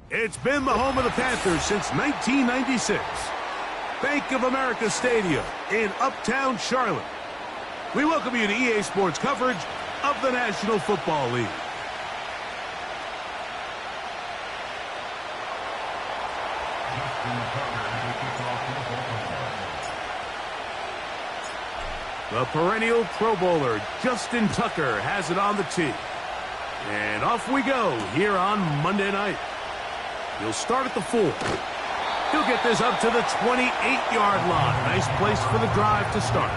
It's been the home of the Panthers since 1996. Bank of America Stadium in Uptown Charlotte. We welcome you to EA Sports coverage of the National Football League. The perennial Pro Bowler, Justin Tucker, has it on the tee. And off we go here on Monday night. He'll start at the 4. He'll get this up to the 28-yard line. Nice place for the drive to start.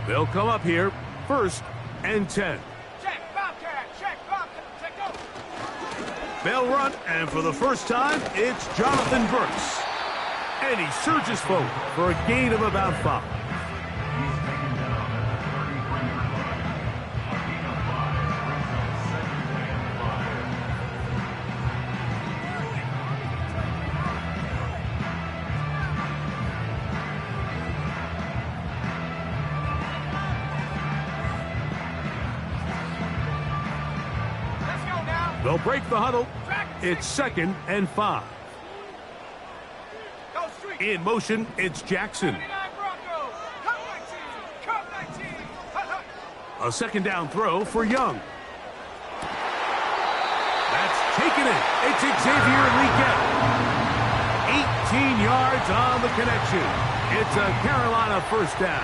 They'll come up here, 1st and 10. Check, Bobcat, check, go. They'll run, and for the first time, it's Jonathan Brooks. And he surges forward for a gain of about 5. Let's go now. They'll break the huddle. It's 2nd and 5. In motion, it's Jackson. Bronco. Come 19. A 2nd down throw for Young. That's taken it. It's Xavier Leggett. 18 yards on the connection. It's a Carolina 1st down.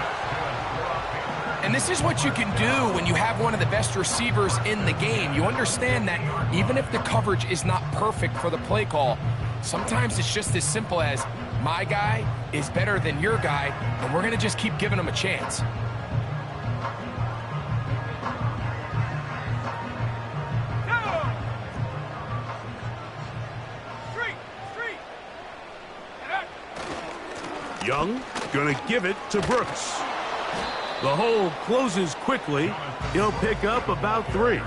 And this is what you can do when you have one of the best receivers in the game. You understand that even if the coverage is not perfect for the play call, sometimes it's just as simple as, my guy is better than your guy, and we're going to just keep giving him a chance. Young gonna give it to Brooks. The hole closes quickly. He'll pick up about 3.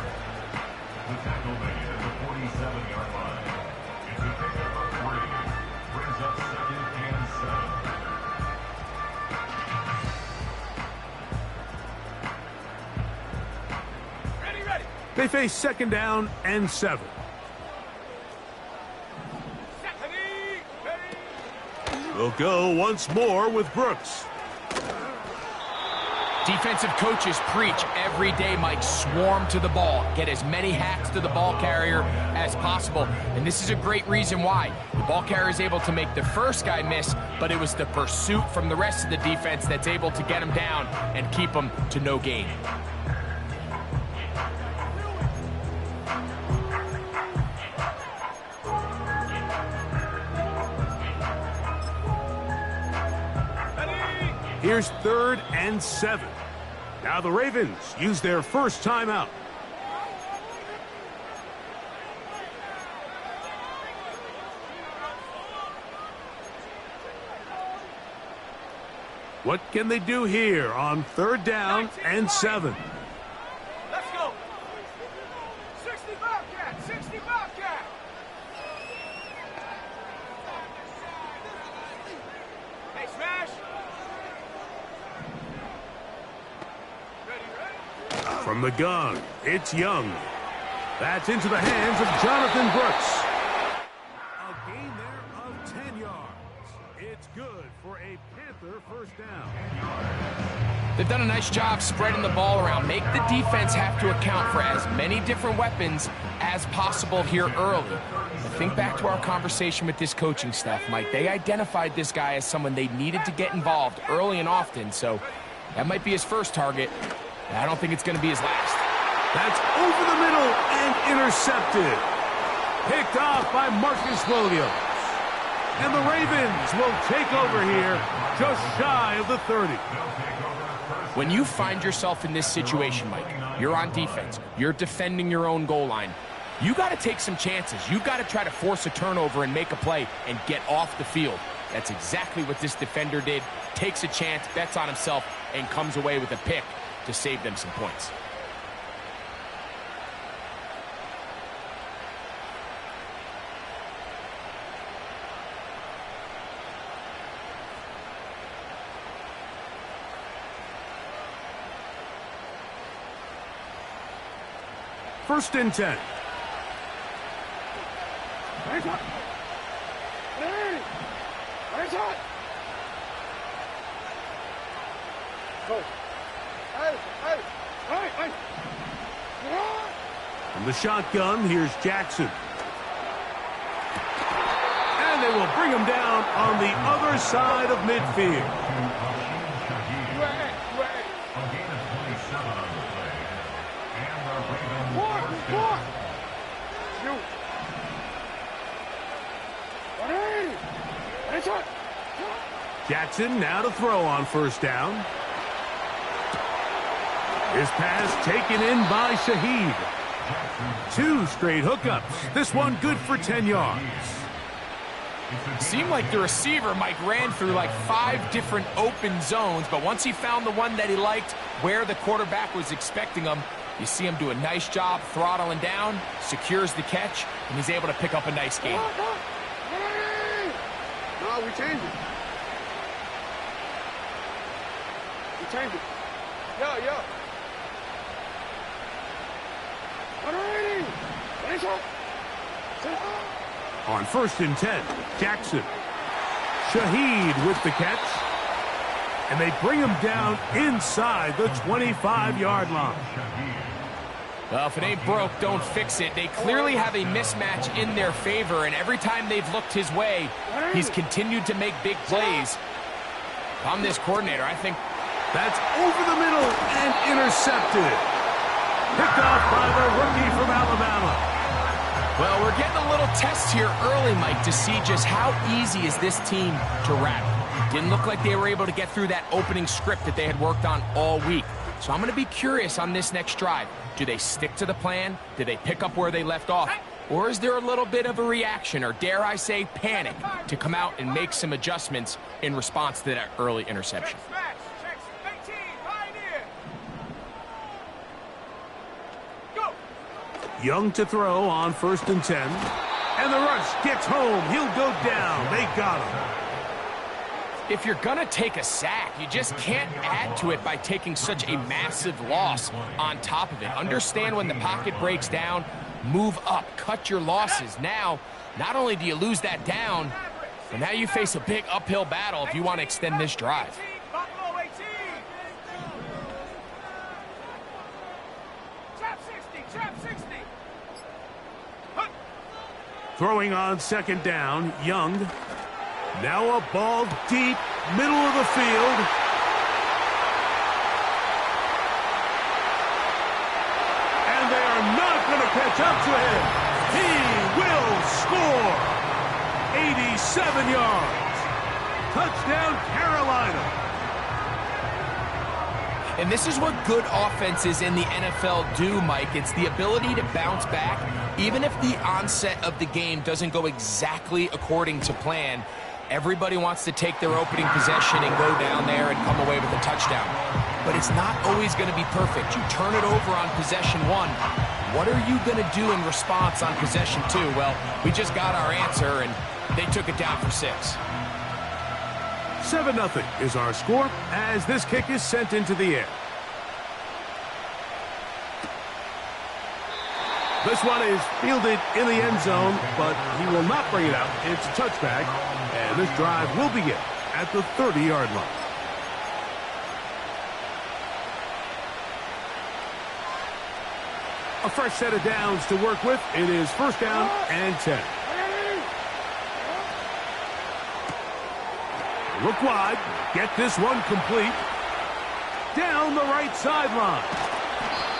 They face 2nd down and 7. They'll go once more with Brooks. Defensive coaches preach every day, Mike, swarm to the ball. Get as many hats to the ball carrier as possible. And this is a great reason why. The ball carrier is able to make the first guy miss, but it was the pursuit from the rest of the defense that's able to get him down and keep him to no gain. Here's 3rd and 7. Now the Ravens use their first timeout. What can they do here on 3rd down and 7? Let's go. 60 Bobcat, 60 Bobcat. Hey, smash. From the gun, it's Young. That's into the hands of Jonathan Brooks. A gain there of 10 yards. It's good for a Panther first down. They've done a nice job spreading the ball around. Make the defense have to account for as many different weapons as possible here early. But think back to our conversation with this coaching staff, Mike. They identified this guy as someone they needed to get involved early and often, so that might be his first target. I don't think it's going to be his last. That's over the middle and intercepted. Picked off by Marcus Williams. And the Ravens will take over here just shy of the 30. When you find yourself in this situation, Mike, you're on defense, you're defending your own goal line, you got to take some chances. You got to try to force a turnover and make a play and get off the field. That's exactly what this defender did. Takes a chance, bets on himself, and comes away with a pick to save them some points. First and 10. From the shotgun, here's Jackson. And they will bring him down on the other side of midfield. Jackson now to throw on first down. His pass taken in by Shaheed. 2 straight hookups. This one good for 10 yards. Seemed like the receiver, Mike, ran through like 5 different open zones, but once he found the one that he liked, where the quarterback was expecting him, you see him do a nice job throttling down, secures the catch, and he's able to pick up a nice gain. No, we changed it. We changed it. Yo. On first and 10, Jackson. Shaheed with the catch. And they bring him down inside the 25-yard line. Well, if it ain't broke, don't fix it. They clearly have a mismatch in their favor, and every time they've looked his way, he's continued to make big plays. If I'm this coordinator, I think that's over the middle and intercepted. Picked off by the rookie from Alabama. Well, we're getting a little test here early, Mike, to see just how easy is this team to rattle. Didn't look like they were able to get through that opening script that they had worked on all week. So I'm going to be curious on this next drive. Do they stick to the plan? Do they pick up where they left off? Or is there a little bit of a reaction, or dare I say panic, to come out and make some adjustments in response to that early interception? Young to throw on first and 10. And the rush gets home. He'll go down. They got him. If you're going to take a sack, you just can't add to it by taking such a massive loss on top of it. Understand when the pocket breaks down, move up, cut your losses. Now, not only do you lose that down, but now you face a big uphill battle if you want to extend this drive. Throwing on second down, Young. Now a ball deep, middle of the field. And they are not going to catch up to him. He will score. 87 yards. Touchdown, Carolina. And this is what good offenses in the NFL do, Mike. It's the ability to bounce back, even if the onset of the game doesn't go exactly according to plan. Everybody wants to take their opening possession and go down there and come away with a touchdown. But it's not always going to be perfect. You turn it over on possession 1. What are you going to do in response on possession 2? Well, we just got our answer, and they took it down for 6. 7-0 is our score as this kick is sent into the air. This one is fielded in the end zone, but he will not bring it out. It's a touchback, and this drive will begin at the 30-yard line. A fresh set of downs to work with. It is first down and 10. Look wide. Get this one complete. Down the right sideline.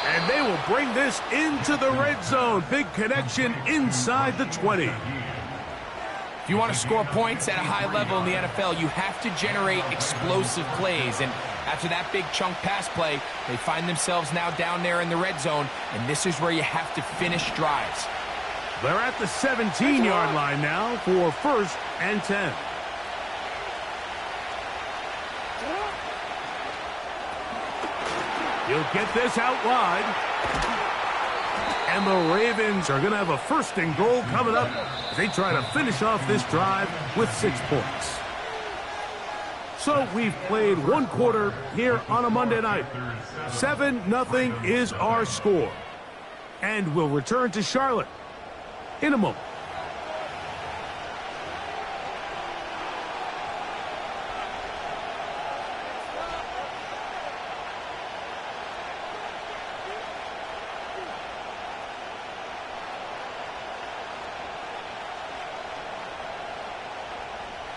And they will bring this into the red zone. Big connection inside the 20. If you want to score points at a high level in the NFL, you have to generate explosive plays. And after that big chunk pass play, they find themselves now down there in the red zone. And this is where you have to finish drives. They're at the 17-yard line now for first and 10. He'll get this out wide. And the Ravens are going to have a first and goal coming up as they try to finish off this drive with 6 points. So we've played one quarter here on a Monday night. 7-0 is our score. And we'll return to Charlotte in a moment.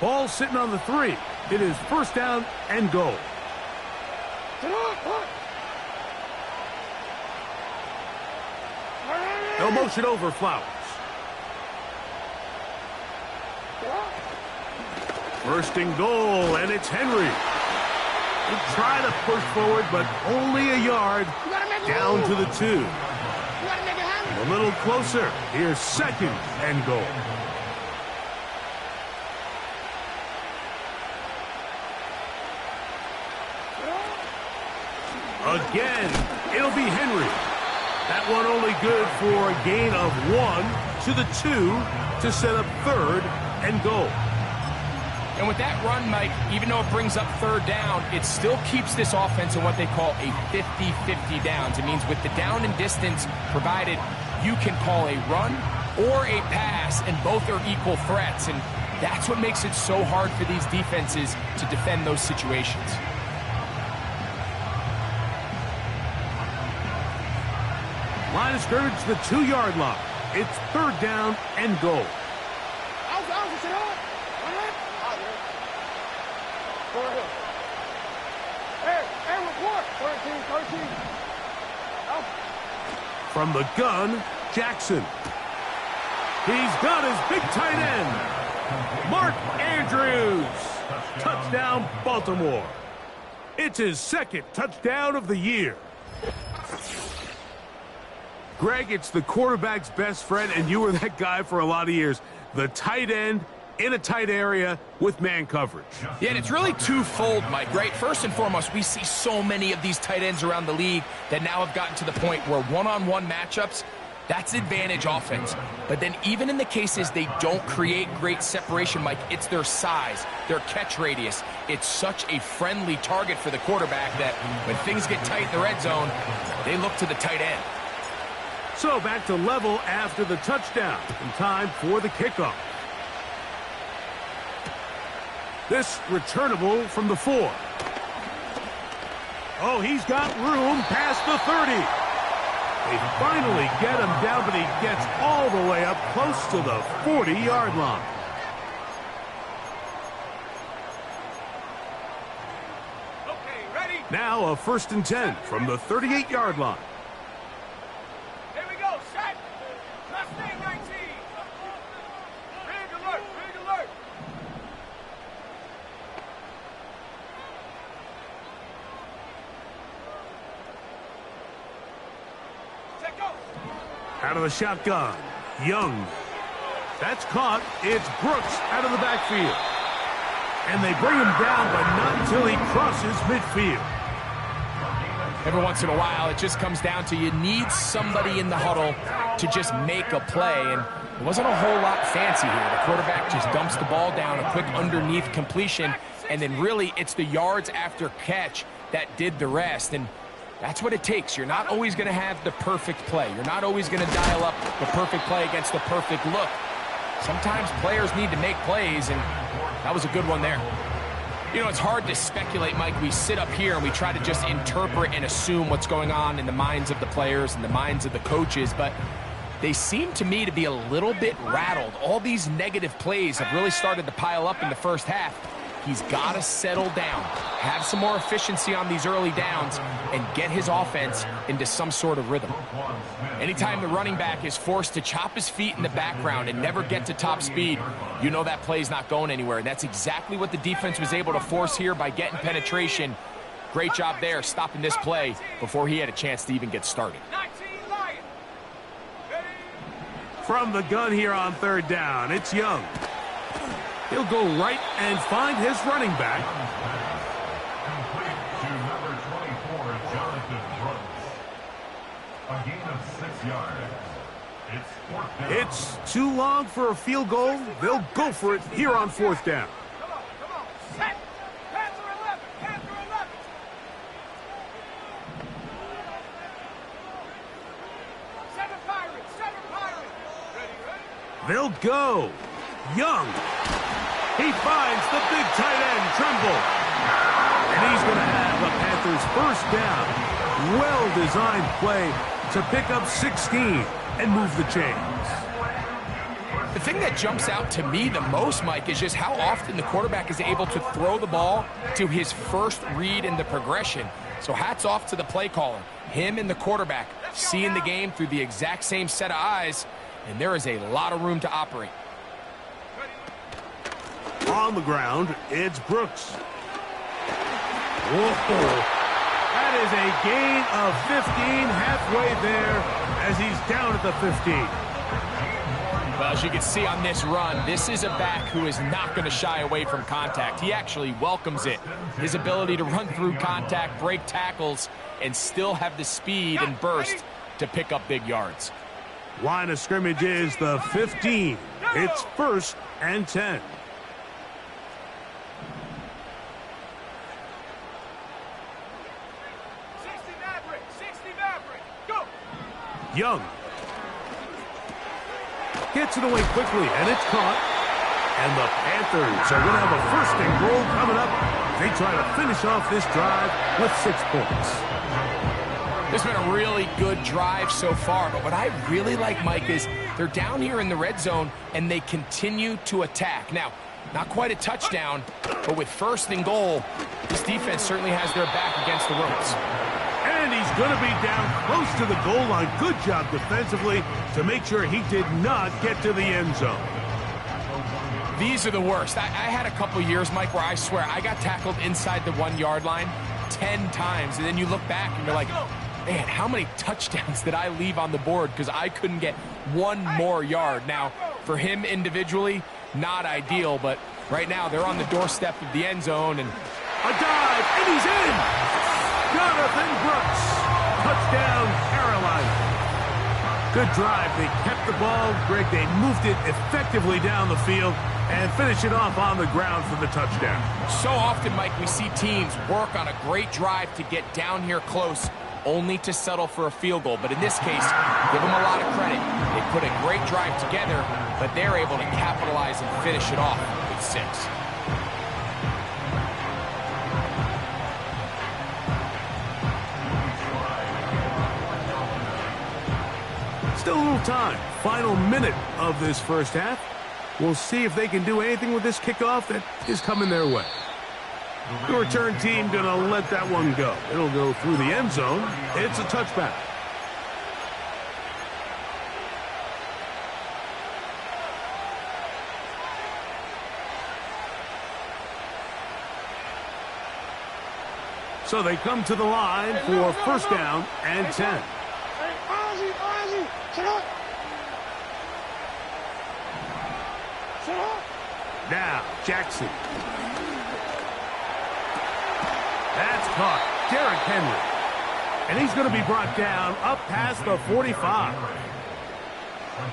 Ball sitting on the 3. It is first down and goal. No motion over Flowers. First and goal, and it's Henry. He'll try to push forward, but only a yard down to the 2. A little closer. Here's second and goal. Again, it'll be Henry. That one only good for a gain of 1 to the 2 to set up third and goal. And with that run, Mike, even though it brings up third down, it still keeps this offense in what they call a 50-50 downs. It means with the down and distance provided, you can call a run or a pass, and both are equal threats. And that's what makes it so hard for these defenses to defend those situations. Line of scrimmage, the 2-yard line. It's third down and goal. From the gun, Jackson. He's got his big tight end, Mark Andrews. Touchdown, Baltimore. It's his second touchdown of the year. Greg, it's the quarterback's best friend, and you were that guy for a lot of years. The tight end in a tight area with man coverage. Yeah, and it's really twofold, Mike, right? First and foremost, we see so many of these tight ends around the league that now have gotten to the point where one-on-one matchups, that's advantage offense. But then even in the cases they don't create great separation, Mike, it's their size, their catch radius. It's such a friendly target for the quarterback that when things get tight in the red zone, they look to the tight end. So back to level after the touchdown. In time for the kickoff. This returnable from the 4. Oh, he's got room past the 30. They finally get him down, but he gets all the way up close to the 40-yard line. Okay, ready? Now a first and 10 from the 38-yard line. Here we go, set. Mustang 19. Rig alert, rig alert. Check go. Out of the shotgun, Young. That's caught. It's Brooks out of the backfield. And they bring him down, but not until he crosses midfield. Every once in a while, it just comes down to you need somebody in the huddle to just make a play. And it wasn't a whole lot fancy here. The quarterback just dumps the ball down, a quick underneath completion, and then really it's the yards after catch that did the rest. And That's what it takes. You're not always going to have the perfect play. You're not always going to dial up the perfect play against the perfect look. Sometimes players need to make plays, and that was a good one there. You know, it's hard to speculate, Mike. We sit up here and we try to just interpret and assume what's going on in the minds of the players and the minds of the coaches, but they seem to me to be a little bit rattled. All these negative plays have really started to pile up in the first half. He's got to settle down, have some more efficiency on these early downs, and get his offense into some sort of rhythm. Anytime the running back is forced to chop his feet in the background and never get to top speed, you know that play's not going anywhere. And that's exactly what the defense was able to force here by getting penetration. Great job there, stopping this play before he had a chance to even get started. From the gun here on third down, it's Young. He'll go right and find his running back. Complete to number 24, Jonathan Brooks. A gain of 6 yards. It's fourth down. It's too long for a field goal. They'll go for it here on fourth down. Come on. Set. Panther 11. Panther 11. Seven Pirates. Ready. They'll go. Young. He finds the big tight end, Trimble. And he's going to have a Panthers first down. Well-designed play to pick up 16 and move the chains. The thing that jumps out to me the most, Mike, is just how often the quarterback is able to throw the ball to his first read in the progression. So hats off to the play caller. Him and the quarterback seeing the game through the exact same set of eyes, and there is a lot of room to operate. On the ground, it's Brooks. Whoa. That is a gain of 15 halfway there as he's down at the 15. Well, as you can see on this run, this is a back who is not going to shy away from contact. He actually welcomes it. His ability to run through contact, break tackles, and still have the speed and burst to pick up big yards. Line of scrimmage is the 15. It's first and 10. Young gets it away quickly, and it's caught. And the Panthers are going to have a first and goal coming up. They try to finish off this drive with 6 points. This has been a really good drive so far, but what I really like, Mike, is they're down here in the red zone, and they continue to attack. Now, not quite a touchdown, but with first and goal, this defense certainly has their back against the ropes. And he's going to be down close to the goal line. Good job defensively to make sure he did not get to the end zone. These are the worst. I had a couple years, Mike, where I swear I got tackled inside the 1 yard line 10 times. And then you look back and you're like, man, how many touchdowns did I leave on the board because I couldn't get one more yard? Now, for him individually, not ideal, but right now they're on the doorstep of the end zone. And a dive, and he's in! Jonathan Brooks, touchdown, Carolina. Good drive. They kept the ball. Greg, they moved it effectively down the field and finish it off on the ground for the touchdown. So often, Mike, we see teams work on a great drive to get down here close, only to settle for a field goal. But in this case, give them a lot of credit. They put a great drive together, but they're able to capitalize and finish it off with 6. Still a little time. Final minute of this first half. We'll see if they can do anything with this kickoff that is coming their way. The return team going to let that one go. It'll go through the end zone. It's a touchback. So they come to the line for first down and 10. Now, Jackson. That's caught. Derrick Henry. And he's going to be brought down up past the 45.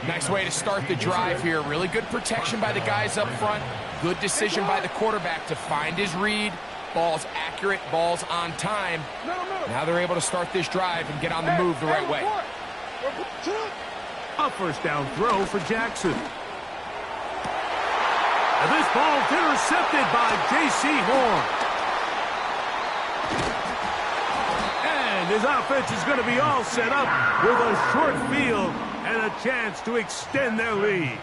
Nice way to start the drive here. Really good protection by the guys up front. Good decision by the quarterback to find his read, balls accurate, balls on time. Now they're able to start this drive and get on the move the right way. A first down throw for Jackson. And this ball's intercepted by J.C. Horn. And his offense is going to be all set up with a short field and a chance to extend their lead.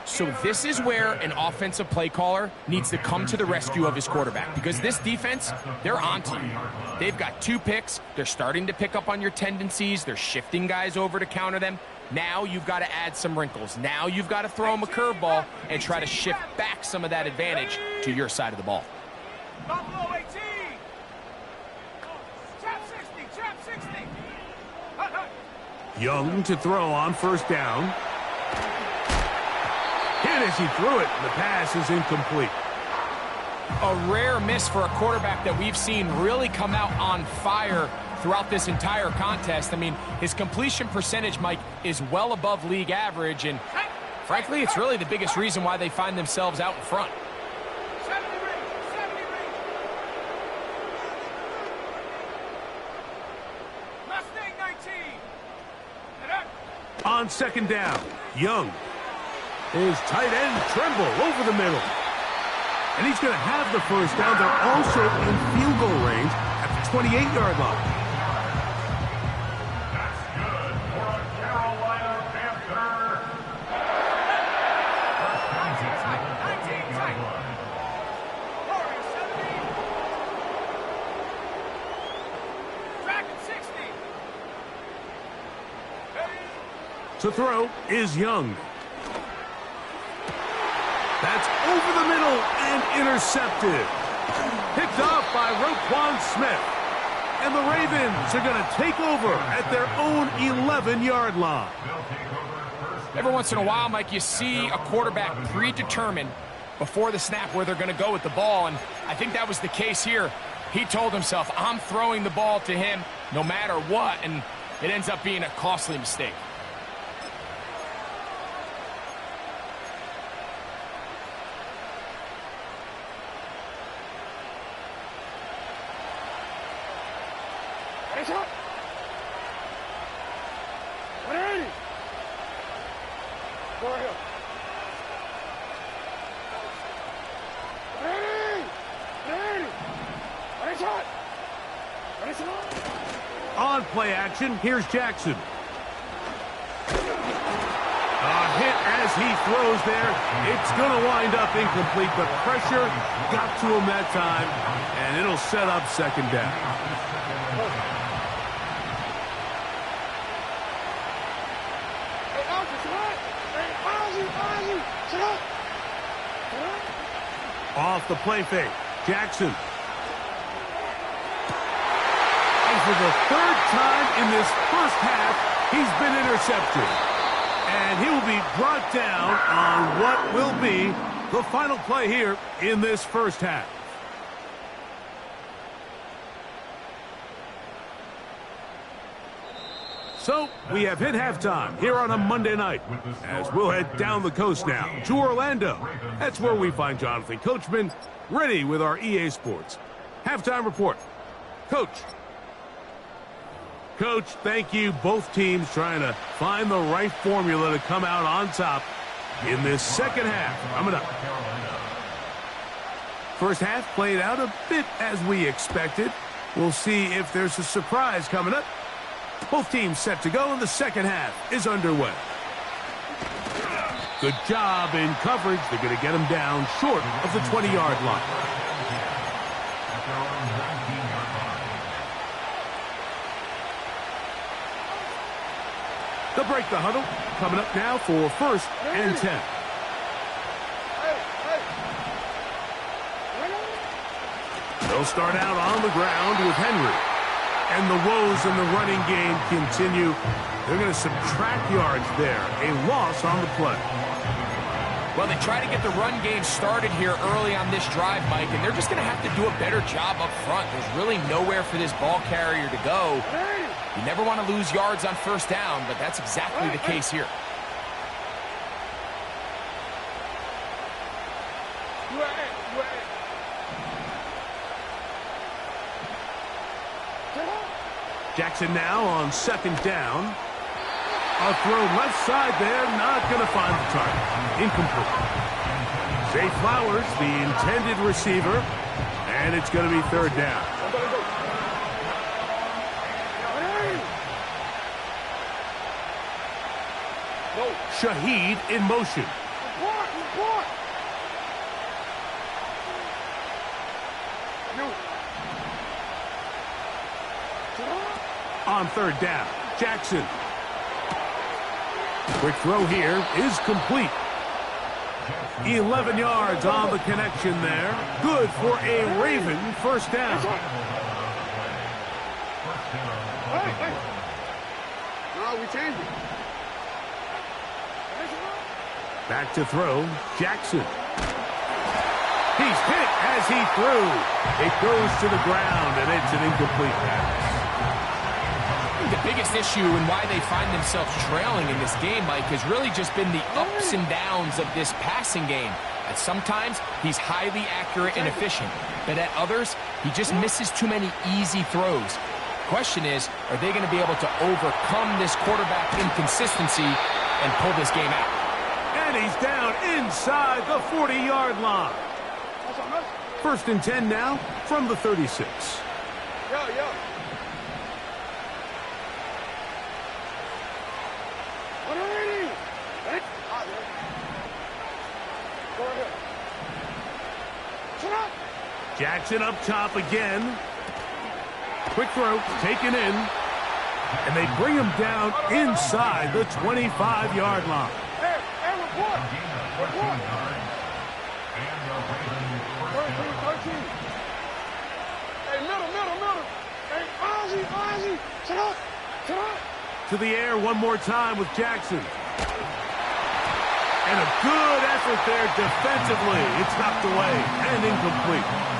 So this is where an offensive play caller needs to come to the rescue of his quarterback, because this defense, they're onto you. They've got 2 picks. They're starting to pick up on your tendencies. They're shifting guys over to counter them. Now you've got to add some wrinkles. Now you've got to throw them a curveball and try to shift back some of that advantage to your side of the ball. Buffalo 18. Trap 60, trap 60. Young to throw on first down. Hit as he threw it. The pass is incomplete. A rare miss for a quarterback that we've seen really come out on fire throughout this entire contest. I mean, his completion percentage, Mike, is well above league average, and frankly, it's really the biggest reason why they find themselves out in front. 70 ring, 70 ring. Mustang 19. On second down, Young. His tight end Tremble over the middle. And he's going to have the first down. They're also in field goal range at the 28-yard line. That's good for a Carolina Panther. First down at the 19-yard line. 40, 70. Tracking 60. To throw is Young. That's over the middle and intercepted. Picked off by Roquan Smith. And the Ravens are going to take over at their own 11-yard line. Every once in a while, Mike, you see a quarterback predetermined before the snap where they're going to go with the ball, and I think that was the case here. He told himself, I'm throwing the ball to him no matter what, and it ends up being a costly mistake. On play action, here's Jackson. A hit as he throws there. It's going to wind up incomplete, but pressure got to him that time, and it'll set up second down. Off the play fake, Jackson. And for the 3rd time in this first half, he's been intercepted. And he will be brought down on what will be the final play here in this first half. So, we have hit halftime here on a Monday night, as we'll head down the coast now to Orlando. That's where we find Jonathan Coachman ready with our EA Sports halftime report. Coach. Coach, thank you. Both teams trying to find the right formula to come out on top in this second half. Coming up. First half played out a bit as we expected. We'll see if there's a surprise coming up. Both teams set to go, and the second half is underway. Good job in coverage. They're going to get him down short of the 20-yard line. They'll break the huddle. Coming up now for 1st and 10. They'll start out on the ground with Henry. And the woes in the running game continue. They're going to subtract yards there. A loss on the play. Well, they try to get the run game started here early on this drive, Mike, and they're just going to have to do a better job up front. There's really nowhere for this ball carrier to go. You never want to lose yards on first down, but that's exactly the case here. Jackson now on second down. A throw left side there, not going to find the target. Incomplete. Zay Flowers, the intended receiver, and it's going to be third down. Shaheed in motion. On third down, Jackson. Quick throw here is complete. 11 yards on the connection there. Good for a Raven first down. No, we changed it. Back to throw, Jackson. He's hit as he threw. It goes to the ground, and it's an incomplete pass. The biggest issue and why they find themselves trailing in this game, Mike, has really just been the ups and downs of this passing game. At sometimes, he's highly accurate and efficient, but at others, he just misses too many easy throws. Question is, are they going to be able to overcome this quarterback inconsistency and pull this game out? And he's down inside the 40-yard line. First and 10 now from the 36. Yo. Jackson up top again. Quick throw, taken in. And they bring him down inside the 25-yard line. Hey, report. Hey, middle. Hey, Ozzy. Sit up. To the air one more time with Jackson. And a good effort there defensively. It's knocked away and incomplete.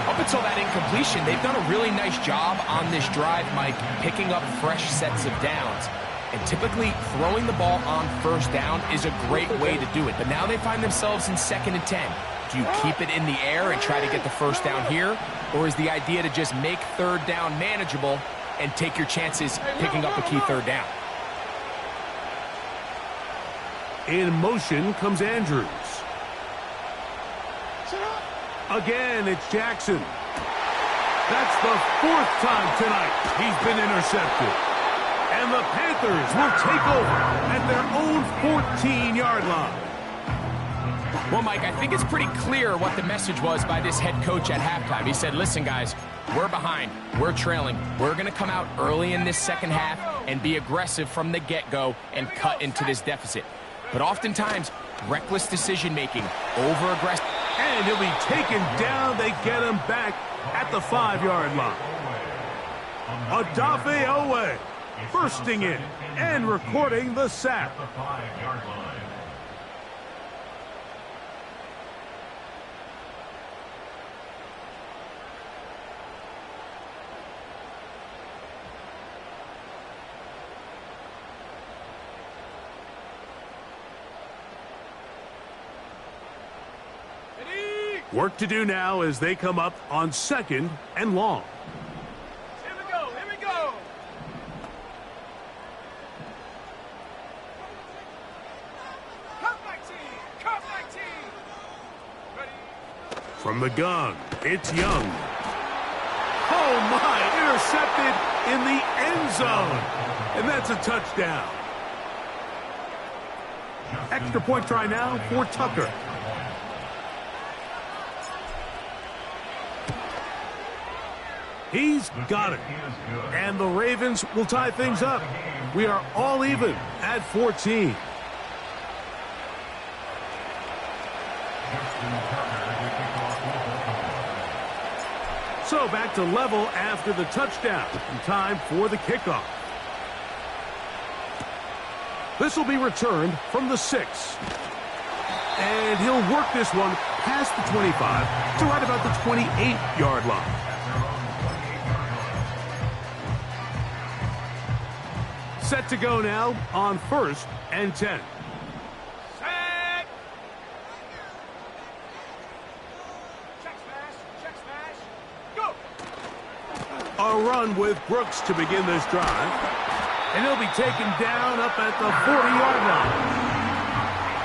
Up until that incompletion, they've done a really nice job on this drive, Mike, picking up fresh sets of downs. And typically, throwing the ball on first down is a great way to do it. But now they find themselves in 2nd and 10. Do you keep it in the air and try to get the first down here? Or is the idea to just make third down manageable and take your chances picking up a key third down? In motion comes Andrews. Again, it's Jackson. That's the 4th time tonight he's been intercepted. And the Panthers will take over at their own 14-yard line. Well, Mike, I think it's pretty clear what the message was by this head coach at halftime. He said, listen, guys, we're behind. We're trailing. We're going to come out early in this second half and be aggressive from the get-go and cut into this deficit. But oftentimes, reckless decision-making, over-aggressive. And he'll be taken down. They get him back at the 5-yard line. Odafe Owe bursting in and recording the sack. The 5-yard line. Work to do now as they come up on 2nd and long. Here we go. Come back team. Ready? From the gun, it's Young. Oh my, intercepted in the end zone. And that's a touchdown. Extra point try now for Tucker. He's got it. And the Ravens will tie things up. We are all even at 14. So back to level after the touchdown. And time for the kickoff. This will be returned from the 6. And he'll work this one past the 25 to right about the 28-yard line. Set to go now on 1st and 10. Set. Check smash. Go. A a run with Brooks to begin this drive. And he'll be taken down up at the 40-yard line.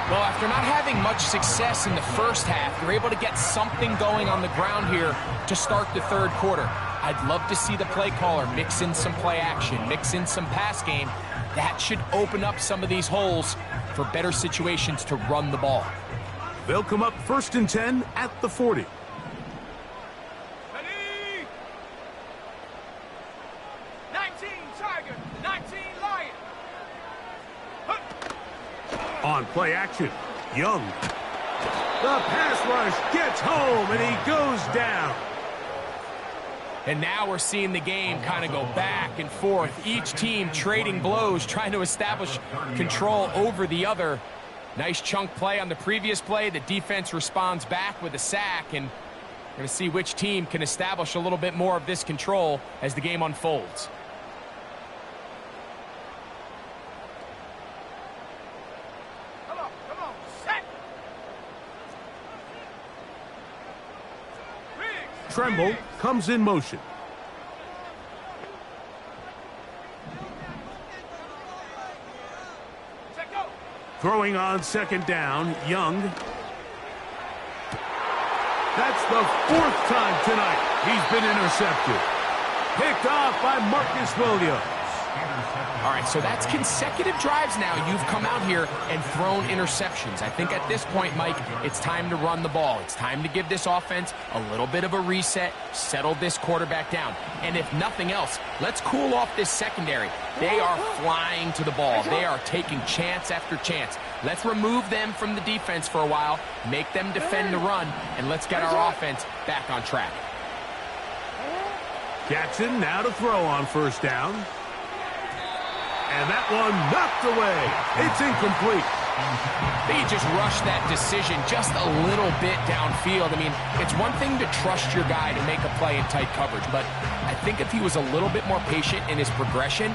Well, after not having much success in the first half, they're able to get something going on the ground here to start the third quarter. I'd love to see the play caller mix in some play action, mix in some pass game. That should open up some of these holes for better situations to run the ball. They'll come up 1st and 10 at the 40. Ready? 19 Tiger, 19 Lion. On play action, Young. The pass rush gets home, and he goes down. And now we're seeing the game kind of go back and forth. Each team trading blows, trying to establish control over the other. Nice chunk play on the previous play. The defense responds back with a sack, and we're going to see which team can establish a little bit more of this control as the game unfolds. Come on, set. Tremble comes in motion. Throwing on 2nd down, Young. That's the 4th time tonight he's been intercepted. Picked off by Marcus Williams. All right, so that's consecutive drives now. You've come out here and thrown interceptions. I think at this point, Mike, it's time to run the ball. It's time to give this offense a little bit of a reset, settle this quarterback down. And if nothing else, let's cool off this secondary. They are flying to the ball. They are taking chance after chance. Let's remove them from the defense for a while, make them defend the run, and let's get our offense back on track. Jackson now to throw on 1st down. And that one knocked away. It's incomplete. They just rushed that decision just a little bit downfield. I mean, it's one thing to trust your guy to make a play in tight coverage, but I think if he was a little bit more patient in his progression,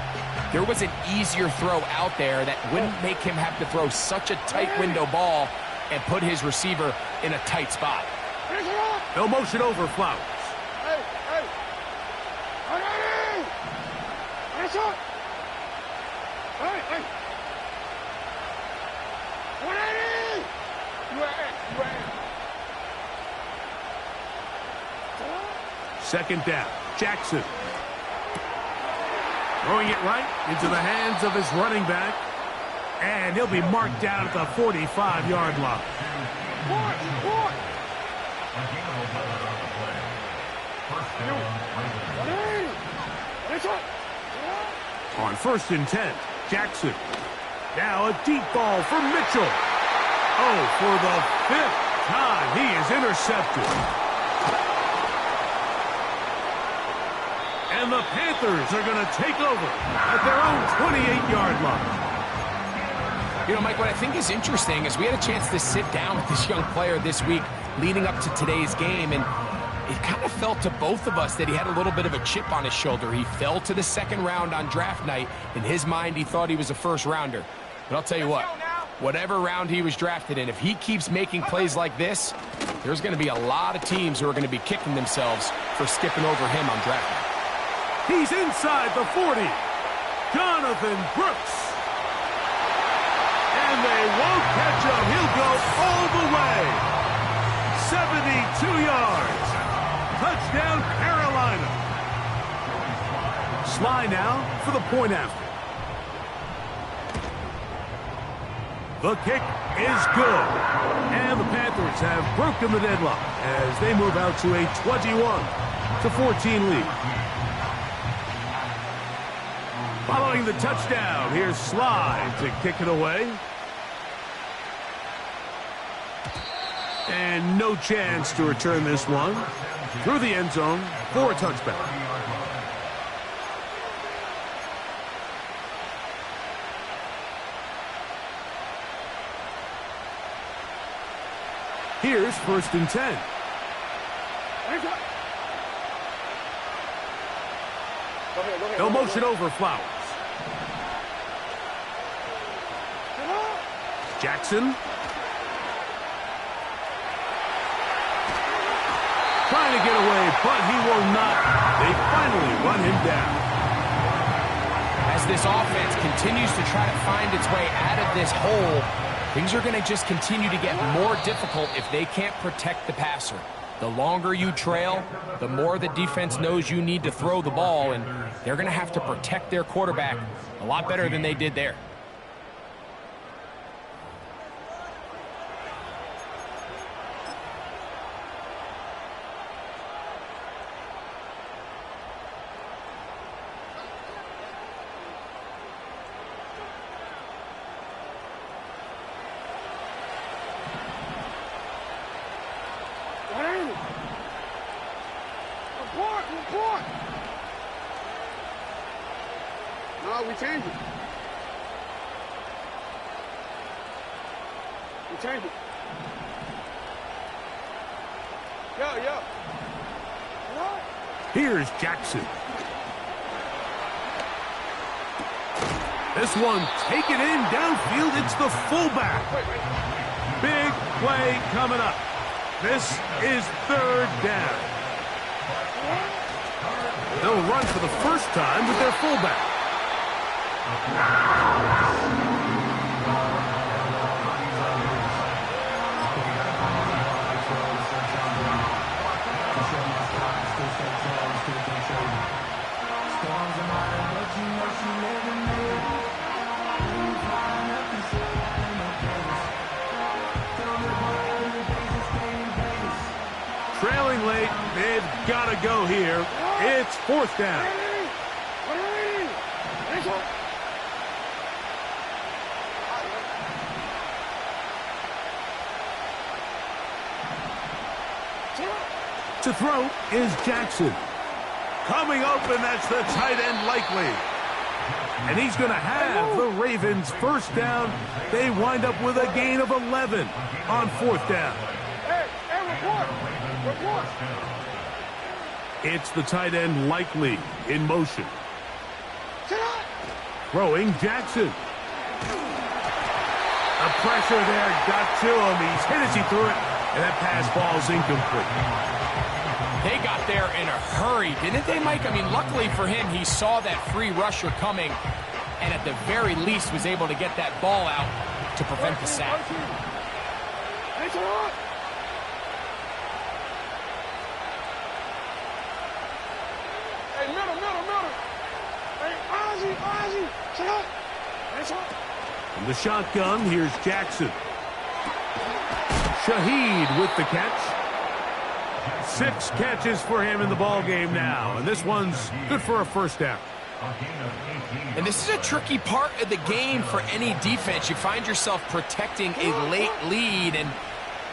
there was an easier throw out there that wouldn't make him have to throw such a tight window ball and put his receiver in a tight spot. No motion over Flowers. Second down, Jackson. Throwing it right into the hands of his running back. And he'll be marked down at the 45-yard line. On 1st and 10, Jackson. Now a deep ball for Mitchell. Oh, for the 5th time, he is intercepted. And the Panthers are going to take over at their own 28-yard line. You know, Mike, what I think is interesting is we had a chance to sit down with this young player this week leading up to today's game, and it kind of felt to both of us that he had a little bit of a chip on his shoulder. He fell to the 2nd round on draft night. In his mind, he thought he was a 1st rounder. But I'll tell you what, whatever round he was drafted in, if he keeps making plays like this, there's going to be a lot of teams who are going to be kicking themselves for skipping over him on draft night. He's inside the 40. Jonathan Brooks. And they won't catch him. He'll go all the way. 72 yards. Touchdown, Carolina. Sly now for the point after. The kick is good. And the Panthers have broken the deadlock as they move out to a 21-14 lead. Following the touchdown, here's Sly to kick it away. And no chance to return this one through the end zone for a touchback. Here's 1st and 10. No motion over Flowers. Jackson. trying to get away, but he will not. They finally run him down. As this offense continues to try to find its way out of this hole, things are going to just continue to get more difficult if they can't protect the passer. The longer you trail, the more the defense knows you need to throw the ball, and they're going to have to protect their quarterback a lot better than they did there. Report! No, we change it. We change it. Yo. What? Here's Jackson. This one taken in downfield. It's the fullback. Big play coming up. This is third down. They'll run for the first time with their fullback. Trailing late, they've got to go here. It's fourth down. To throw is Jackson. Coming open, that's the tight end likely. And he's going to have the Ravens first down. They wind up with a gain of 11 on fourth down. Report. It's the tight end likely in motion. Throwing Jackson. The pressure there got to him. He's hit as he threw it, and that pass ball's incomplete. They got there in a hurry, didn't they, Mike? I mean, luckily for him, he saw that free rusher coming, and at the very least was able to get that ball out to prevent the sack. From the shotgun, here's Jackson. Shaheed with the catch. 6 catches for him in the ball game now, and this one's good for a first down. And this is a tricky part of the game for any defense. You find yourself protecting a late lead, and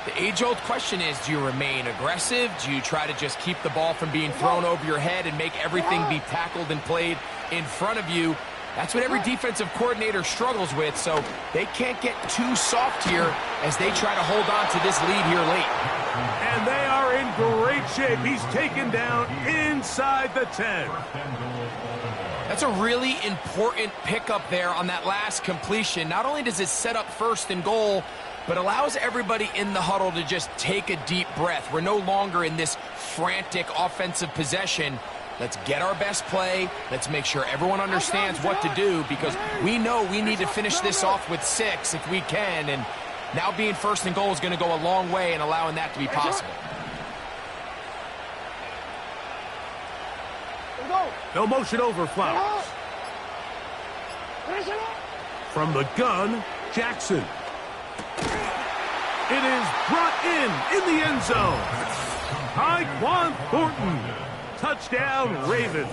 the age-old question is, do you remain aggressive? Do you try to just keep the ball from being thrown over your head and make everything be tackled and played in front of you? That's what every defensive coordinator struggles with, so they can't get too soft here as they try to hold on to this lead here late. And they are in great shape. He's taken down inside the 10. That's a really important pickup there on that last completion. Not only does it set up first and goal, but allows everybody in the huddle to just take a deep breath. We're no longer in this frantic offensive possession. Let's get our best play. Let's make sure everyone understands what to do, because we know we need to finish this off with 6 if we can, and now being first and goal is going to go a long way in allowing that to be possible. No motion over Flowers. From the gun, Jackson. It is brought in the end zone. Tyquan Thornton. Touchdown, Ravens.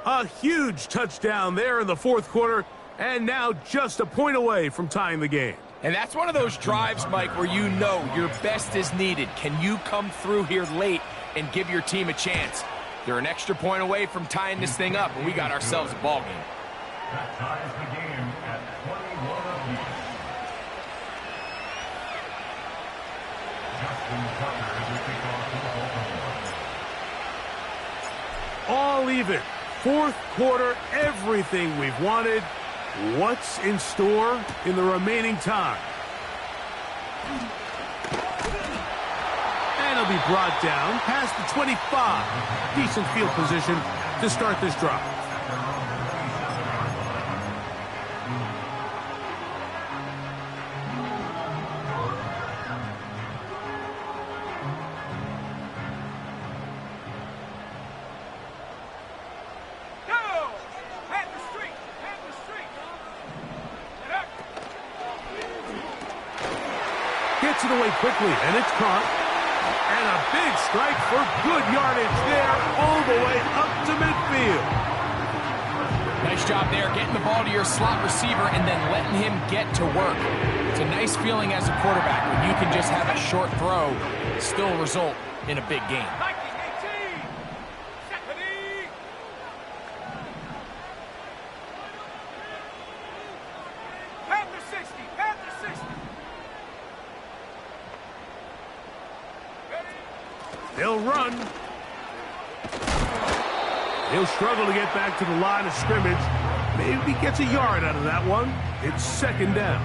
A huge touchdown there in the fourth quarter, and now just a point away from tying the game. And that's one of those drives, Mike, where you know your best is needed. Can you come through here late and give your team a chance? They're an extra point away from tying this thing up, and we got ourselves a ball game. That ties the game at 21 apiece. Justin Tucker is the kickoff for Baltimore. All even. Fourth quarter, everything we've wanted. What's in store in the remaining time? And a to be brought down past the 25. Decent field position to start this drive. Gets it away quickly, and it's caught. And a big strike for good yardage there all the way up to midfield. Nice job there, getting the ball to your slot receiver and then letting him get to work. It's a nice feeling as a quarterback when you can just have a short throw, still result in a big game. They'll run. He'll struggle to get back to the line of scrimmage. Maybe gets a yard out of that one. It's second down.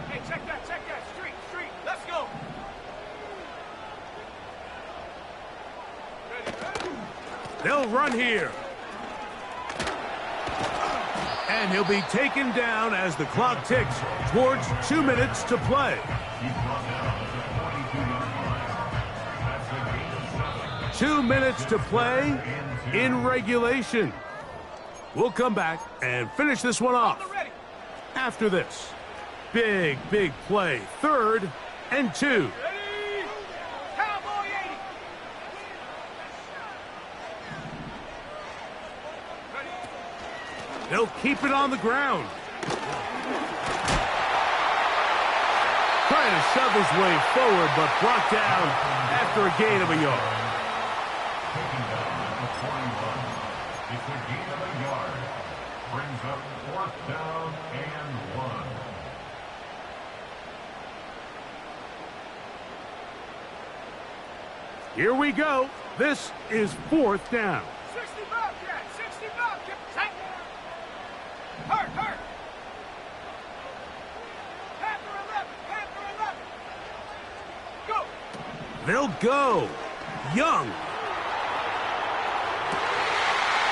Hey, check that. Street. Let's go. They'll run here. And he'll be taken down as the clock ticks towards 2 minutes to play. 2 minutes to play in regulation. We'll come back and finish this one off after this. Big play. 3rd and 2. They'll keep it on the ground. Trying to shove his way forward, but brought down after a gain of a yard. It's a gain of a yard. Brings up 4th down and 1. Here we go. This is 4th down. 60 Bobcat. Hurt. Panther 11. Go. They'll go. Young.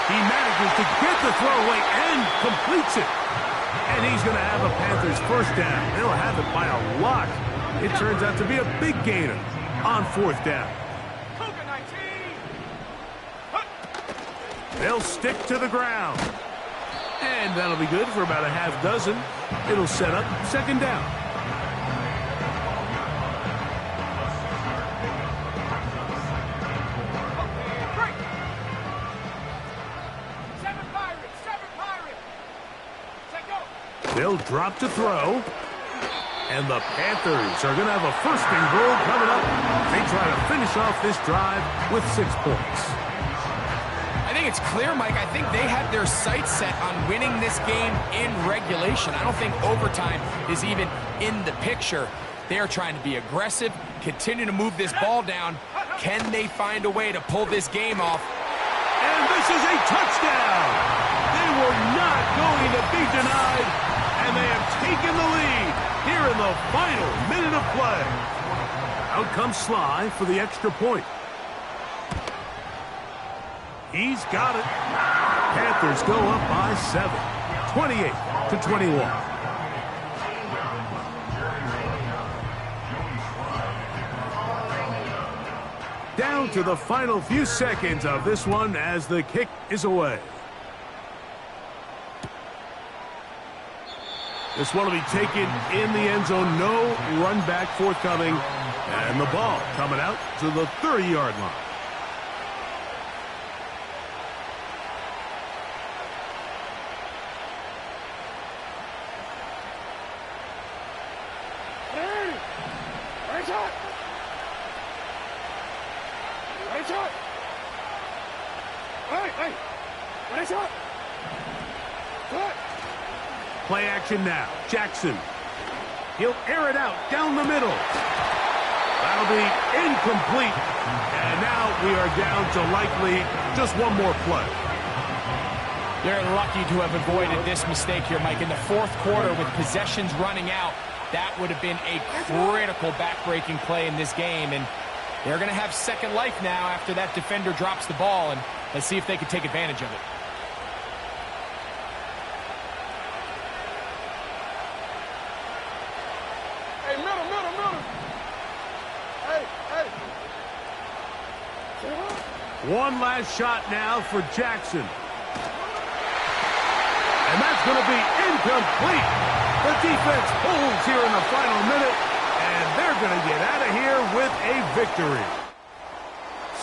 He manages to get the throw away and completes it. And he's going to have a Panthers first down. They'll have it by a lot. It turns out to be a big gainer on 4th down. Cougar 19. They'll stick to the ground. And that'll be good for about a half dozen. It'll set up second down. Seven Pirates. Check go. They'll drop to throw. And the Panthers are going to have a 1st and goal coming up. They try to finish off this drive with 6 points. I think it's clear, Mike. I think they have their sights set on winning this game in regulation. I don't think overtime is even in the picture. They are trying to be aggressive, continue to move this ball down. Can they find a way to pull this game off? And this is a touchdown. They were not going to be denied, and they have taken the lead here in the final minute of play. Out comes Sly for the extra point. He's got it. Panthers go up by 7, 28-21. Down to the final few seconds of this one as the kick is away. This one will be taken in the end zone. No run back forthcoming. And the ball coming out to the 30-yard line. Play action now. Jackson. He'll air it out down the middle. That'll be incomplete. And now we are down to likely just one more play. They're lucky to have avoided this mistake here, Mike. In the fourth quarter, with possessions running out, that would have been a critical back-breaking play in this game. And they're going to have second life now after that defender drops the ball. And let's see if they can take advantage of it. Hey, middle. Hey. One last shot now for Jackson. And that's going to be incomplete. The defense pulls here in the final minute, and they're going to get out of here with a victory.